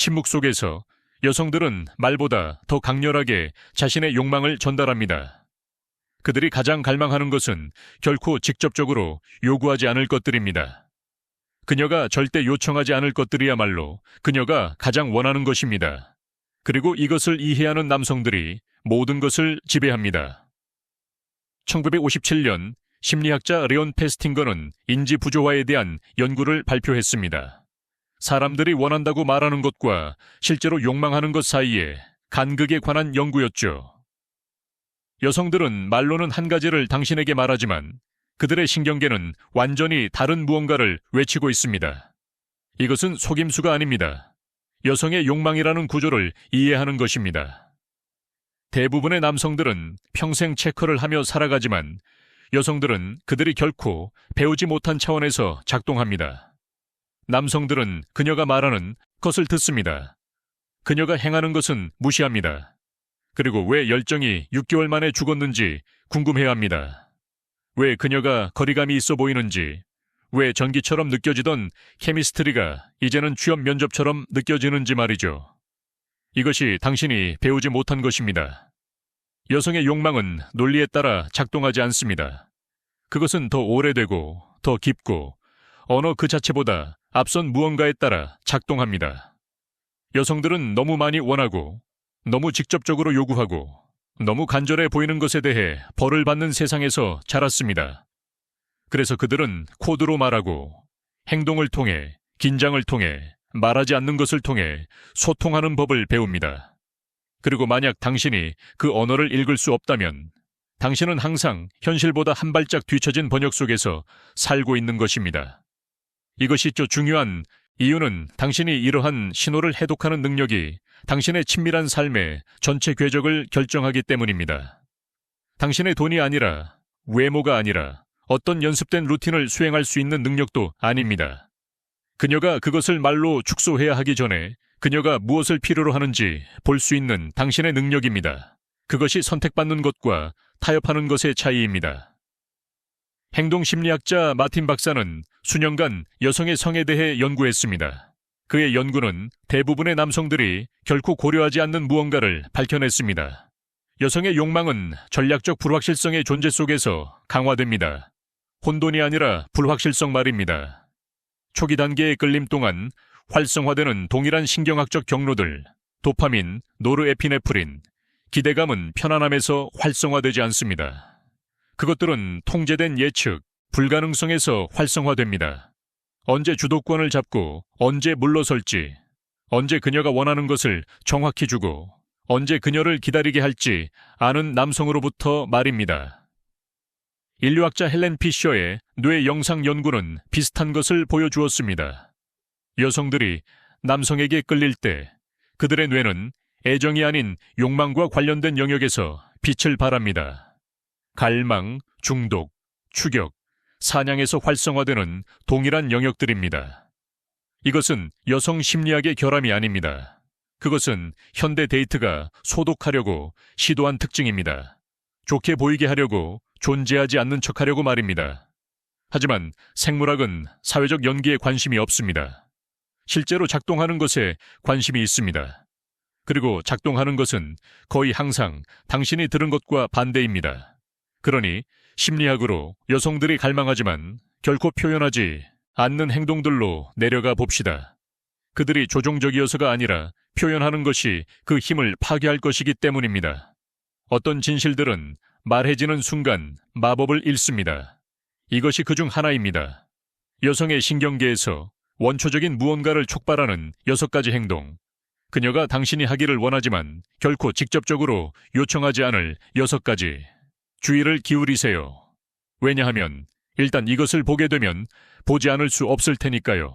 침묵 속에서 여성들은 말보다 더 강렬하게 자신의 욕망을 전달합니다. 그들이 가장 갈망하는 것은 결코 직접적으로 요구하지 않을 것들입니다. 그녀가 절대 요청하지 않을 것들이야말로 그녀가 가장 원하는 것입니다. 그리고 이것을 이해하는 남성들이 모든 것을 지배합니다. 1957년 심리학자 레온 페스팅거는 인지 부조화에 대한 연구를 발표했습니다. 사람들이 원한다고 말하는 것과 실제로 욕망하는 것 사이에 간극에 관한 연구였죠. 여성들은 말로는 한 가지를 당신에게 말하지만 그들의 신경계는 완전히 다른 무언가를 외치고 있습니다. 이것은 속임수가 아닙니다. 여성의 욕망이라는 구조를 이해하는 것입니다. 대부분의 남성들은 평생 체커를 하며 살아가지만 여성들은 그들이 결코 배우지 못한 차원에서 작동합니다. 남성들은 그녀가 말하는 것을 듣습니다. 그녀가 행하는 것은 무시합니다. 그리고 왜 열정이 6개월 만에 죽었는지 궁금해합니다. 왜 그녀가 거리감이 있어 보이는지, 왜 전기처럼 느껴지던 케미스트리가 이제는 취업 면접처럼 느껴지는지 말이죠. 이것이 당신이 배우지 못한 것입니다. 여성의 욕망은 논리에 따라 작동하지 않습니다. 그것은 더 오래되고 더 깊고 언어 그 자체보다 앞선 무언가에 따라 작동합니다. 여성들은 너무 많이 원하고 너무 직접적으로 요구하고 너무 간절해 보이는 것에 대해 벌을 받는 세상에서 자랐습니다. 그래서 그들은 코드로 말하고 행동을 통해 긴장을 통해 말하지 않는 것을 통해 소통하는 법을 배웁니다. 그리고 만약 당신이 그 언어를 읽을 수 없다면 당신은 항상 현실보다 한 발짝 뒤처진 번역 속에서 살고 있는 것입니다. 이것이 또 중요한 이유는 당신이 이러한 신호를 해독하는 능력이 당신의 친밀한 삶의 전체 궤적을 결정하기 때문입니다. 당신의 돈이 아니라 외모가 아니라 어떤 연습된 루틴을 수행할 수 있는 능력도 아닙니다. 그녀가 그것을 말로 축소해야 하기 전에 그녀가 무엇을 필요로 하는지 볼 수 있는 당신의 능력입니다. 그것이 선택받는 것과 타협하는 것의 차이입니다. 행동심리학자 마틴 박사는 수년간 여성의 성에 대해 연구했습니다. 그의 연구는 대부분의 남성들이 결코 고려하지 않는 무언가를 밝혀냈습니다. 여성의 욕망은 전략적 불확실성의 존재 속에서 강화됩니다. 혼돈이 아니라 불확실성 말입니다. 초기 단계의 끌림 동안 활성화되는 동일한 신경학적 경로들, 도파민, 노르에피네프린, 기대감은 편안함에서 활성화되지 않습니다. 그것들은 통제된 예측, 불가능성에서 활성화됩니다. 언제 주도권을 잡고 언제 물러설지, 언제 그녀가 원하는 것을 정확히 주고 언제 그녀를 기다리게 할지 아는 남성으로부터 말입니다. 인류학자 헬렌 피셔의 뇌 영상 연구는 비슷한 것을 보여주었습니다. 여성들이 남성에게 끌릴 때 그들의 뇌는 애정이 아닌 욕망과 관련된 영역에서 빛을 발합니다. 갈망, 중독, 추격, 사냥에서 활성화되는 동일한 영역들입니다. 이것은 여성 심리학의 결함이 아닙니다. 그것은 현대 데이트가 소독하려고 시도한 특징입니다. 좋게 보이게 하려고 존재하지 않는 척하려고 말입니다. 하지만 생물학은 사회적 연기에 관심이 없습니다. 실제로 작동하는 것에 관심이 있습니다. 그리고 작동하는 것은 거의 항상 당신이 들은 것과 반대입니다. 그러니 심리학으로 여성들이 갈망하지만 결코 표현하지 않는 행동들로 내려가 봅시다. 그들이 조종적이어서가 아니라 표현하는 것이 그 힘을 파괴할 것이기 때문입니다. 어떤 진실들은 말해지는 순간 마법을 잃습니다. 이것이 그중 하나입니다. 여성의 신경계에서 원초적인 무언가를 촉발하는 6가지 행동. 그녀가 당신이 하기를 원하지만 결코 직접적으로 요청하지 않을 6가지. 주의를 기울이세요. 왜냐하면 일단 이것을 보게 되면 보지 않을 수 없을 테니까요.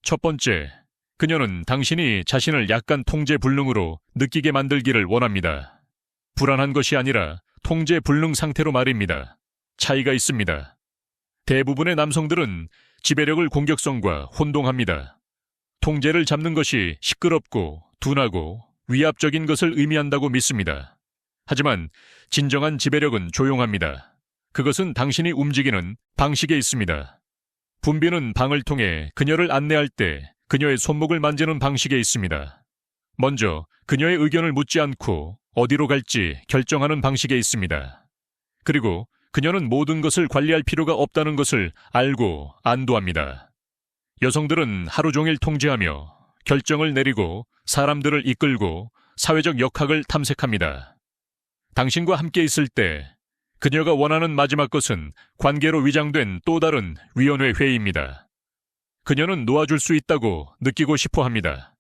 첫 번째, 그녀는 당신이 자신을 약간 통제 불능으로 느끼게 만들기를 원합니다. 불안한 것이 아니라 통제 불능 상태로 말입니다. 차이가 있습니다. 대부분의 남성들은 지배력을 공격성과 혼동합니다. 통제를 잡는 것이 시끄럽고 둔하고 위압적인 것을 의미한다고 믿습니다. 하지만 진정한 지배력은 조용합니다. 그것은 당신이 움직이는 방식에 있습니다. 분비는 방을 통해 그녀를 안내할 때 그녀의 손목을 만지는 방식에 있습니다. 먼저 그녀의 의견을 묻지 않고 어디로 갈지 결정하는 방식에 있습니다. 그리고 그녀는 모든 것을 관리할 필요가 없다는 것을 알고 안도합니다. 여성들은 하루 종일 통제하며 결정을 내리고 사람들을 이끌고 사회적 역학을 탐색합니다. 당신과 함께 있을 때 그녀가 원하는 마지막 것은 관계로 위장된 또 다른 위원회 회의입니다. 그녀는 놓아줄 수 있다고 느끼고 싶어 합니다.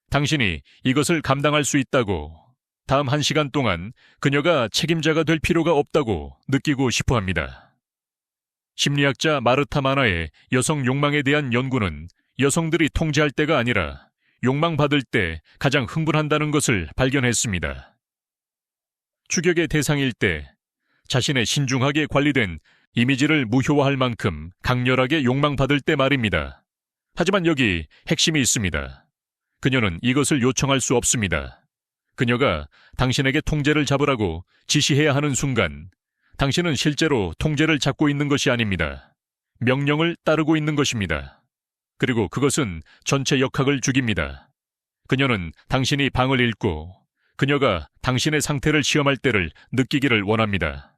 당신이 이것을 감당할 수 있다고, 다음 1시간 동안 그녀가 책임자가 될 필요가 없다고 느끼고 싶어 합니다. 심리학자 마르타 마나의 여성 욕망에 대한 연구는 여성들이 통제할 때가 아니라 욕망받을 때 가장 흥분한다는 것을 발견했습니다. 추격의 대상일 때 자신의 신중하게 관리된 이미지를 무효화할 만큼 강렬하게 욕망받을 때 말입니다. 하지만 여기 핵심이 있습니다. 그녀는 이것을 요청할 수 없습니다. 그녀가 당신에게 통제를 잡으라고 지시해야 하는 순간 당신은 실제로 통제를 잡고 있는 것이 아닙니다. 명령을 따르고 있는 것입니다. 그리고 그것은 전체 역학을 죽입니다. 그녀는 당신이 방을 읽고 그녀가 당신의 상태를 시험할 때를 느끼기를 원합니다.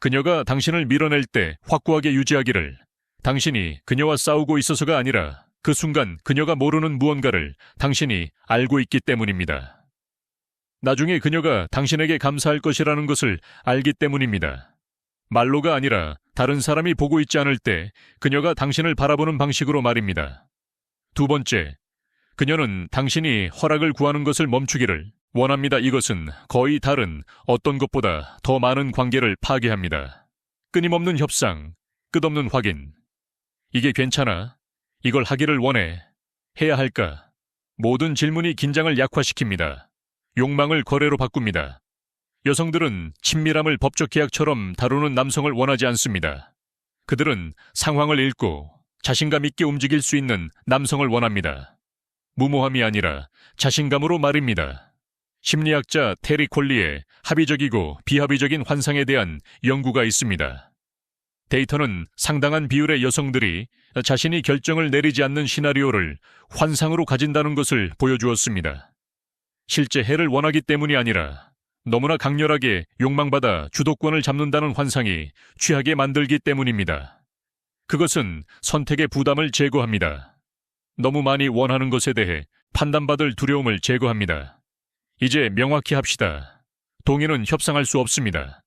그녀가 당신을 밀어낼 때 확고하게 유지하기를, 당신이 그녀와 싸우고 있어서가 아니라 그 순간 그녀가 모르는 무언가를 당신이 알고 있기 때문입니다. 나중에 그녀가 당신에게 감사할 것이라는 것을 알기 때문입니다. 말로가 아니라 다른 사람이 보고 있지 않을 때 그녀가 당신을 바라보는 방식으로 말입니다. 두 번째, 그녀는 당신이 허락을 구하는 것을 멈추기를 원합니다. 이것은 거의 다른 어떤 것보다 더 많은 관계를 파괴합니다. 끊임없는 협상, 끝없는 확인. 이게 괜찮아? 이걸 하기를 원해? 해야 할까? 모든 질문이 긴장을 약화시킵니다. 욕망을 거래로 바꿉니다. 여성들은 친밀함을 법적 계약처럼 다루는 남성을 원하지 않습니다. 그들은 상황을 읽고 자신감 있게 움직일 수 있는 남성을 원합니다. 무모함이 아니라 자신감으로 말입니다. 심리학자 테리 콜리의 합의적이고 비합의적인 환상에 대한 연구가 있습니다. 데이터는 상당한 비율의 여성들이 자신이 결정을 내리지 않는 시나리오를 환상으로 가진다는 것을 보여주었습니다. 실제 해를 원하기 때문이 아니라 너무나 강렬하게 욕망받아 주도권을 잡는다는 환상이 취하게 만들기 때문입니다. 그것은 선택의 부담을 제거합니다. 너무 많이 원하는 것에 대해 판단받을 두려움을 제거합니다. 이제 명확히 합시다. 동의는 협상할 수 없습니다.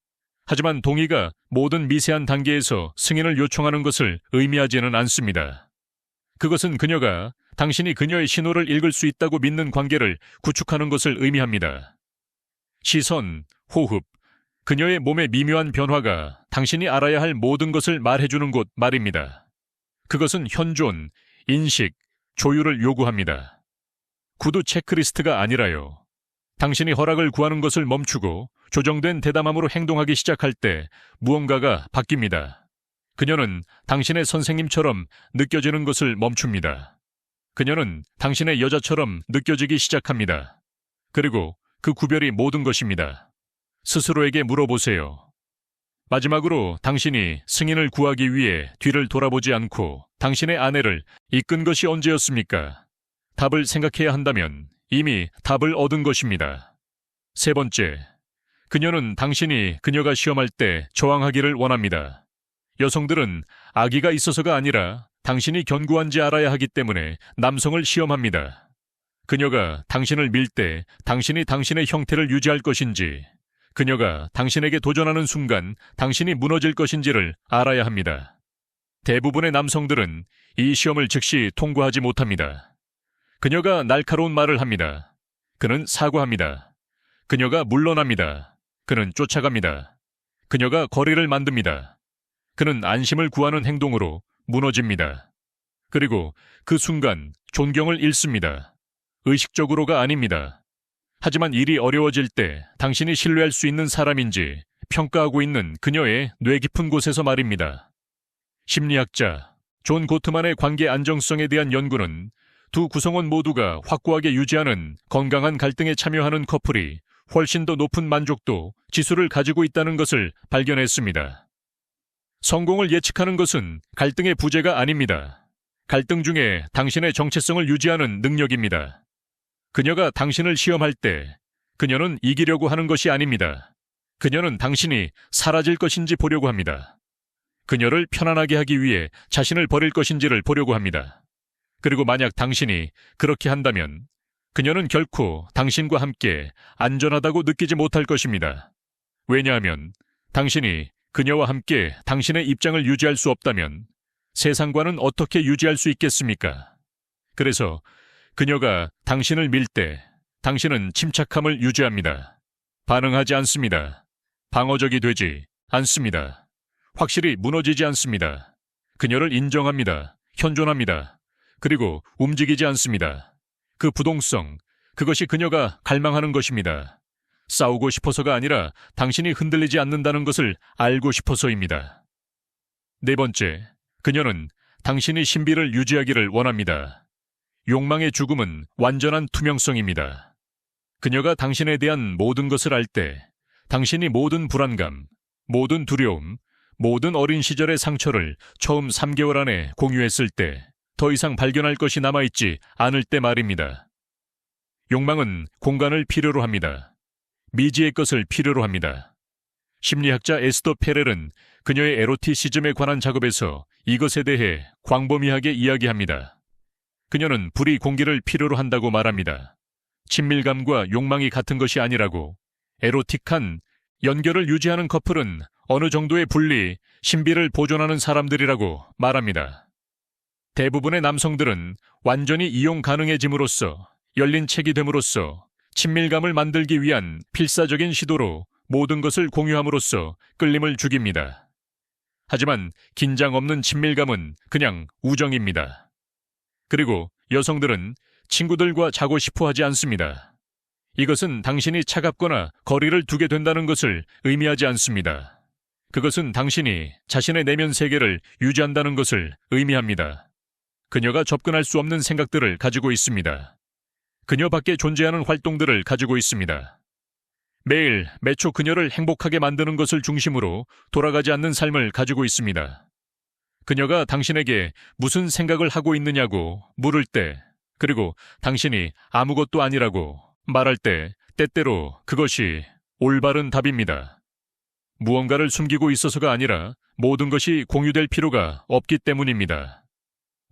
하지만 동의가 모든 미세한 단계에서 승인을 요청하는 것을 의미하지는 않습니다. 그것은 그녀가 당신이 그녀의 신호를 읽을 수 있다고 믿는 관계를 구축하는 것을 의미합니다. 시선, 호흡, 그녀의 몸의 미묘한 변화가 당신이 알아야 할 모든 것을 말해주는 곳 말입니다. 그것은 현존, 인식, 조율을 요구합니다. 구두 체크리스트가 아니라요. 당신이 허락을 구하는 것을 멈추고 조정된 대담함으로 행동하기 시작할 때 무언가가 바뀝니다. 그녀는 당신의 선생님처럼 느껴지는 것을 멈춥니다. 그녀는 당신의 여자처럼 느껴지기 시작합니다. 그리고 그 구별이 모든 것입니다. 스스로에게 물어보세요. 마지막으로 당신이 승인을 구하기 위해 뒤를 돌아보지 않고 당신의 아내를 이끈 것이 언제였습니까? 답을 생각해야 한다면 이미 답을 얻은 것입니다. 세 번째, 그녀는 당신이 그녀가 시험할 때 저항하기를 원합니다. 여성들은 아기가 있어서가 아니라 당신이 견고한지 알아야 하기 때문에 남성을 시험합니다. 그녀가 당신을 밀 때 당신이 당신의 형태를 유지할 것인지, 그녀가 당신에게 도전하는 순간 당신이 무너질 것인지를 알아야 합니다. 대부분의 남성들은 이 시험을 즉시 통과하지 못합니다. 그녀가 날카로운 말을 합니다. 그는 사과합니다. 그녀가 물러납니다. 그는 쫓아갑니다. 그녀가 거리를 만듭니다. 그는 안심을 구하는 행동으로 무너집니다. 그리고 그 순간 존경을 잃습니다. 의식적으로가 아닙니다. 하지만 일이 어려워질 때 당신이 신뢰할 수 있는 사람인지 평가하고 있는 그녀의 뇌 깊은 곳에서 말입니다. 심리학자 존 고트만의 관계 안정성에 대한 연구는 두 구성원 모두가 확고하게 유지하는 건강한 갈등에 참여하는 커플이 훨씬 더 높은 만족도 지수를 가지고 있다는 것을 발견했습니다. 성공을 예측하는 것은 갈등의 부재가 아닙니다. 갈등 중에 당신의 정체성을 유지하는 능력입니다. 그녀가 당신을 시험할 때 그녀는 이기려고 하는 것이 아닙니다. 그녀는 당신이 사라질 것인지 보려고 합니다. 그녀를 편안하게 하기 위해 자신을 버릴 것인지를 보려고 합니다. 그리고 만약 당신이 그렇게 한다면 그녀는 결코 당신과 함께 안전하다고 느끼지 못할 것입니다. 왜냐하면 당신이 그녀와 함께 당신의 입장을 유지할 수 없다면 세상과는 어떻게 유지할 수 있겠습니까? 그래서 그녀가 당신을 밀 때 당신은 침착함을 유지합니다. 반응하지 않습니다. 방어적이 되지 않습니다. 확실히 무너지지 않습니다. 그녀를 인정합니다. 현존합니다. 그리고 움직이지 않습니다. 그 부동성, 그것이 그녀가 갈망하는 것입니다. 싸우고 싶어서가 아니라 당신이 흔들리지 않는다는 것을 알고 싶어서입니다. 네 번째, 그녀는 당신이 신비를 유지하기를 원합니다. 욕망의 죽음은 완전한 투명성입니다. 그녀가 당신에 대한 모든 것을 알 때 당신이 모든 불안감, 모든 두려움, 모든 어린 시절의 상처를 처음 3개월 안에 공유했을 때 더 이상 발견할 것이 남아있지 않을 때 말입니다. 욕망은 공간을 필요로 합니다. 미지의 것을 필요로 합니다. 심리학자 에스더 페렐은 그녀의 에로티시즘에 관한 작업에서 이것에 대해 광범위하게 이야기합니다. 그녀는 불이 공기를 필요로 한다고 말합니다. 친밀감과 욕망이 같은 것이 아니라고, 에로틱한 연결을 유지하는 커플은 어느 정도의 분리, 신비를 보존하는 사람들이라고 말합니다. 대부분의 남성들은 완전히 이용 가능해짐으로써, 열린 책이 됨으로써 친밀감을 만들기 위한 필사적인 시도로 모든 것을 공유함으로써 끌림을 죽입니다. 하지만 긴장 없는 친밀감은 그냥 우정입니다. 그리고 여성들은 친구들과 자고 싶어 하지 않습니다. 이것은 당신이 차갑거나 거리를 두게 된다는 것을 의미하지 않습니다. 그것은 당신이 자신의 내면 세계를 유지한다는 것을 의미합니다. 그녀가 접근할 수 없는 생각들을 가지고 있습니다. 그녀 밖에 존재하는 활동들을 가지고 있습니다. 매일 매초 그녀를 행복하게 만드는 것을 중심으로 돌아가지 않는 삶을 가지고 있습니다. 그녀가 당신에게 무슨 생각을 하고 있느냐고 물을 때, 그리고 당신이 아무것도 아니라고 말할 때 때때로 그것이 올바른 답입니다. 무언가를 숨기고 있어서가 아니라 모든 것이 공유될 필요가 없기 때문입니다.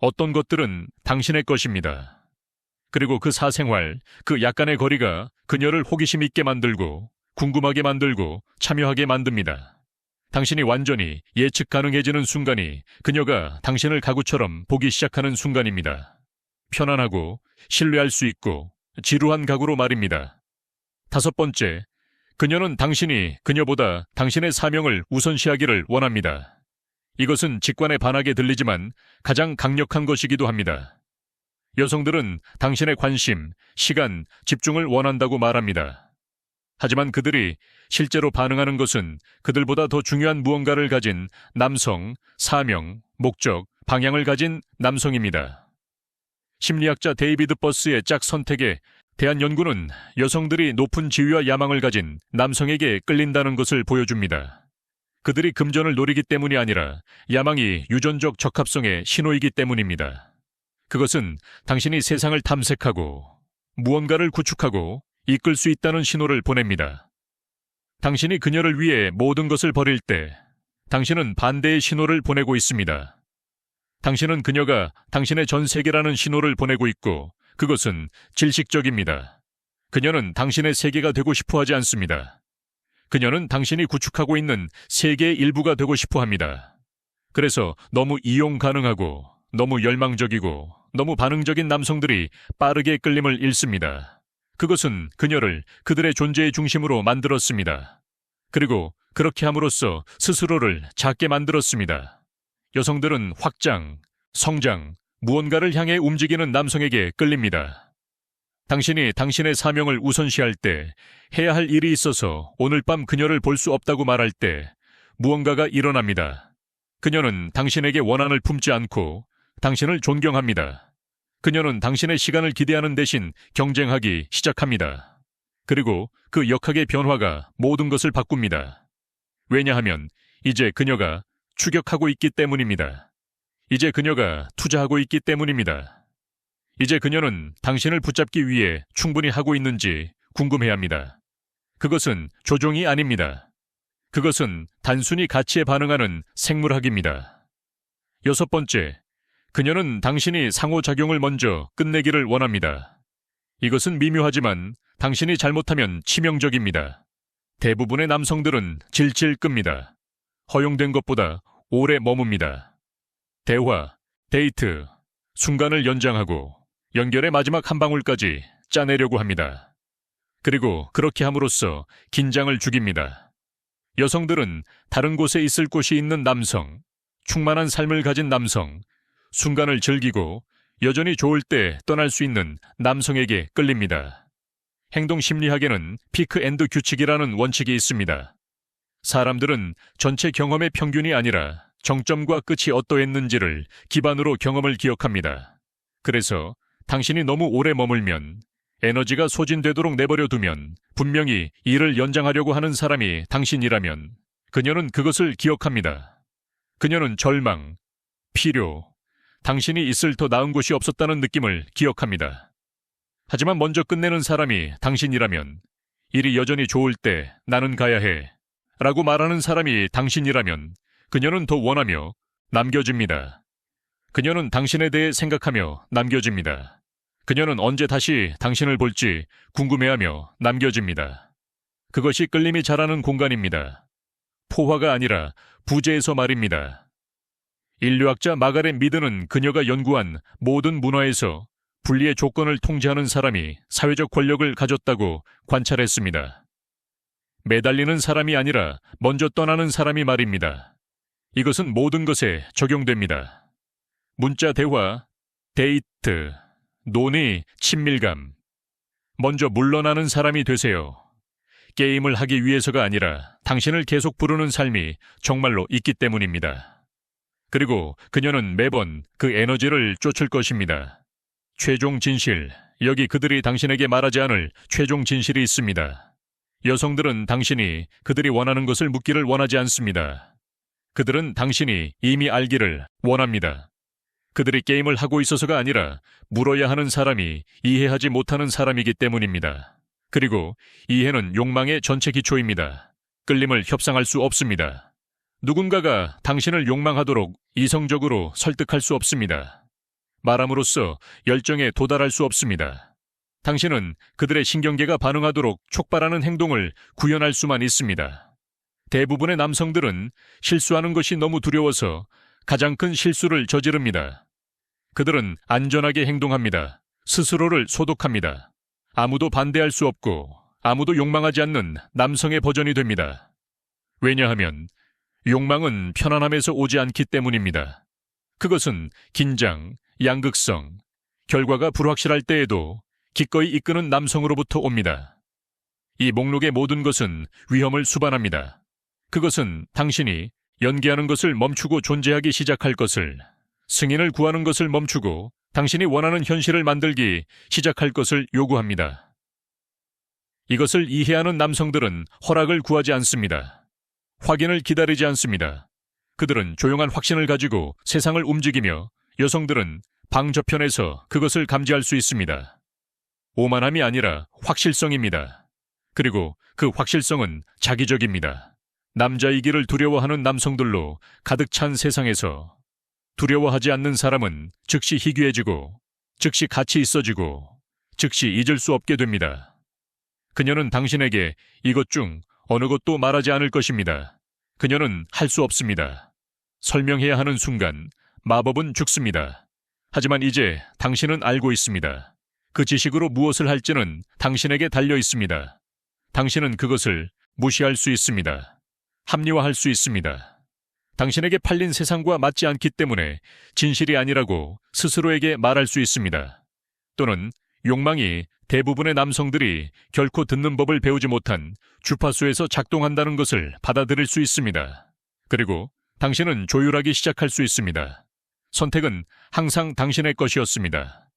어떤 것들은 당신의 것입니다. 그리고 그 사생활, 그 약간의 거리가 그녀를 호기심 있게 만들고 궁금하게 만들고 참여하게 만듭니다. 당신이 완전히 예측 가능해지는 순간이 그녀가 당신을 가구처럼 보기 시작하는 순간입니다. 편안하고 신뢰할 수 있고 지루한 가구로 말입니다. 다섯 번째, 그녀는 당신이 그녀보다 당신의 사명을 우선시하기를 원합니다. 이것은 직관에 반하게 들리지만 가장 강력한 것이기도 합니다. 여성들은 당신의 관심, 시간, 집중을 원한다고 말합니다. 하지만 그들이 실제로 반응하는 것은 그들보다 더 중요한 무언가를 가진 남성, 사명, 목적, 방향을 가진 남성입니다. 심리학자 데이비드 버스의 짝 선택에 대한 연구는 여성들이 높은 지위와 야망을 가진 남성에게 끌린다는 것을 보여줍니다. 그들이 금전을 노리기 때문이 아니라 야망이 유전적 적합성의 신호이기 때문입니다. 그것은 당신이 세상을 탐색하고 무언가를 구축하고 이끌 수 있다는 신호를 보냅니다. 당신이 그녀를 위해 모든 것을 버릴 때 당신은 반대의 신호를 보내고 있습니다. 당신은 그녀가 당신의 전 세계라는 신호를 보내고 있고 그것은 질식적입니다. 그녀는 당신의 세계가 되고 싶어 하지 않습니다. 그녀는 당신이 구축하고 있는 세계의 일부가 되고 싶어 합니다. 그래서 너무 이용 가능하고 너무 열망적이고 너무 반응적인 남성들이 빠르게 끌림을 잃습니다. 그것은 그녀를 그들의 존재의 중심으로 만들었습니다. 그리고 그렇게 함으로써 스스로를 작게 만들었습니다. 여성들은 확장, 성장, 무언가를 향해 움직이는 남성에게 끌립니다. 당신이 당신의 사명을 우선시할 때, 해야 할 일이 있어서 오늘 밤 그녀를 볼 수 없다고 말할 때 무언가가 일어납니다. 그녀는 당신에게 원한을 품지 않고 당신을 존경합니다. 그녀는 당신의 시간을 기대하는 대신 경쟁하기 시작합니다. 그리고 그 역학의 변화가 모든 것을 바꿉니다. 왜냐하면 이제 그녀가 추격하고 있기 때문입니다. 이제 그녀가 투자하고 있기 때문입니다. 이제 그녀는 당신을 붙잡기 위해 충분히 하고 있는지 궁금해합니다. 그것은 조종이 아닙니다. 그것은 단순히 가치에 반응하는 생물학입니다. 6번째, 그녀는 당신이 상호작용을 먼저 끝내기를 원합니다. 이것은 미묘하지만 당신이 잘못하면 치명적입니다. 대부분의 남성들은 질질 끕니다. 허용된 것보다 오래 머뭅니다. 대화, 데이트, 순간을 연장하고 연결의 마지막 한 방울까지 짜내려고 합니다. 그리고 그렇게 함으로써 긴장을 죽입니다. 여성들은 다른 곳에 있을 곳이 있는 남성, 충만한 삶을 가진 남성, 순간을 즐기고 여전히 좋을 때 떠날 수 있는 남성에게 끌립니다. 행동 심리학에는 피크 앤드 규칙이라는 원칙이 있습니다. 사람들은 전체 경험의 평균이 아니라 정점과 끝이 어떠했는지를 기반으로 경험을 기억합니다. 그래서 당신이 너무 오래 머물면, 에너지가 소진되도록 내버려 두면, 분명히 일을 연장하려고 하는 사람이 당신이라면 그녀는 그것을 기억합니다. 그녀는 절망, 필요, 당신이 있을 더 나은 곳이 없었다는 느낌을 기억합니다. 하지만 먼저 끝내는 사람이 당신이라면, 일이 여전히 좋을 때 나는 가야 해 라고 말하는 사람이 당신이라면 그녀는 더 원하며 남겨집니다. 그녀는 당신에 대해 생각하며 남겨집니다. 그녀는 언제 다시 당신을 볼지 궁금해하며 남겨집니다. 그것이 끌림이 자라는 공간입니다. 포화가 아니라 부재에서 말입니다. 인류학자 마가렛 미드는 그녀가 연구한 모든 문화에서 분리의 조건을 통제하는 사람이 사회적 권력을 가졌다고 관찰했습니다. 매달리는 사람이 아니라 먼저 떠나는 사람이 말입니다. 이것은 모든 것에 적용됩니다. 문자 대화, 데이트, 논의, 친밀감. 먼저 물러나는 사람이 되세요. 게임을 하기 위해서가 아니라 당신을 계속 부르는 삶이 정말로 있기 때문입니다. 그리고 그녀는 매번 그 에너지를 쫓을 것입니다. 최종 진실, 여기 그들이 당신에게 말하지 않을 최종 진실이 있습니다. 여성들은 당신이 그들이 원하는 것을 묻기를 원하지 않습니다. 그들은 당신이 이미 알기를 원합니다. 그들이 게임을 하고 있어서가 아니라 물어야 하는 사람이 이해하지 못하는 사람이기 때문입니다. 그리고 이해는 욕망의 전체 기초입니다. 끌림을 협상할 수 없습니다. 누군가가 당신을 욕망하도록 이성적으로 설득할 수 없습니다. 말함으로써 열정에 도달할 수 없습니다. 당신은 그들의 신경계가 반응하도록 촉발하는 행동을 구현할 수만 있습니다. 대부분의 남성들은 실수하는 것이 너무 두려워서 가장 큰 실수를 저지릅니다. 그들은 안전하게 행동합니다. 스스로를 소독합니다. 아무도 반대할 수 없고 아무도 욕망하지 않는 남성의 버전이 됩니다. 왜냐하면 욕망은 편안함에서 오지 않기 때문입니다. 그것은 긴장, 양극성, 결과가 불확실할 때에도 기꺼이 이끄는 남성으로부터 옵니다. 이 목록의 모든 것은 위험을 수반합니다. 그것은 당신이 연기하는 것을 멈추고 존재하기 시작할 것을, 승인을 구하는 것을 멈추고 당신이 원하는 현실을 만들기 시작할 것을 요구합니다. 이것을 이해하는 남성들은 허락을 구하지 않습니다. 확인을 기다리지 않습니다. 그들은 조용한 확신을 가지고 세상을 움직이며 여성들은 방 저편에서 그것을 감지할 수 있습니다. 오만함이 아니라 확실성입니다. 그리고 그 확실성은 자기적입니다. 남자이기를 두려워하는 남성들로 가득 찬 세상에서 두려워하지 않는 사람은 즉시 희귀해지고, 즉시 가치 있어지고, 즉시 잊을 수 없게 됩니다. 그녀는 당신에게 이것 중 어느 것도 말하지 않을 것입니다. 그녀는 할 수 없습니다. 설명해야 하는 순간 마법은 죽습니다. 하지만 이제 당신은 알고 있습니다. 그 지식으로 무엇을 할지는 당신에게 달려 있습니다. 당신은 그것을 무시할 수 있습니다. 합리화할 수 있습니다. 당신에게 팔린 세상과 맞지 않기 때문에 진실이 아니라고 스스로에게 말할 수 있습니다. 또는 욕망이 대부분의 남성들이 결코 듣는 법을 배우지 못한 주파수에서 작동한다는 것을 받아들일 수 있습니다. 그리고 당신은 조율하기 시작할 수 있습니다. 선택은 항상 당신의 것이었습니다.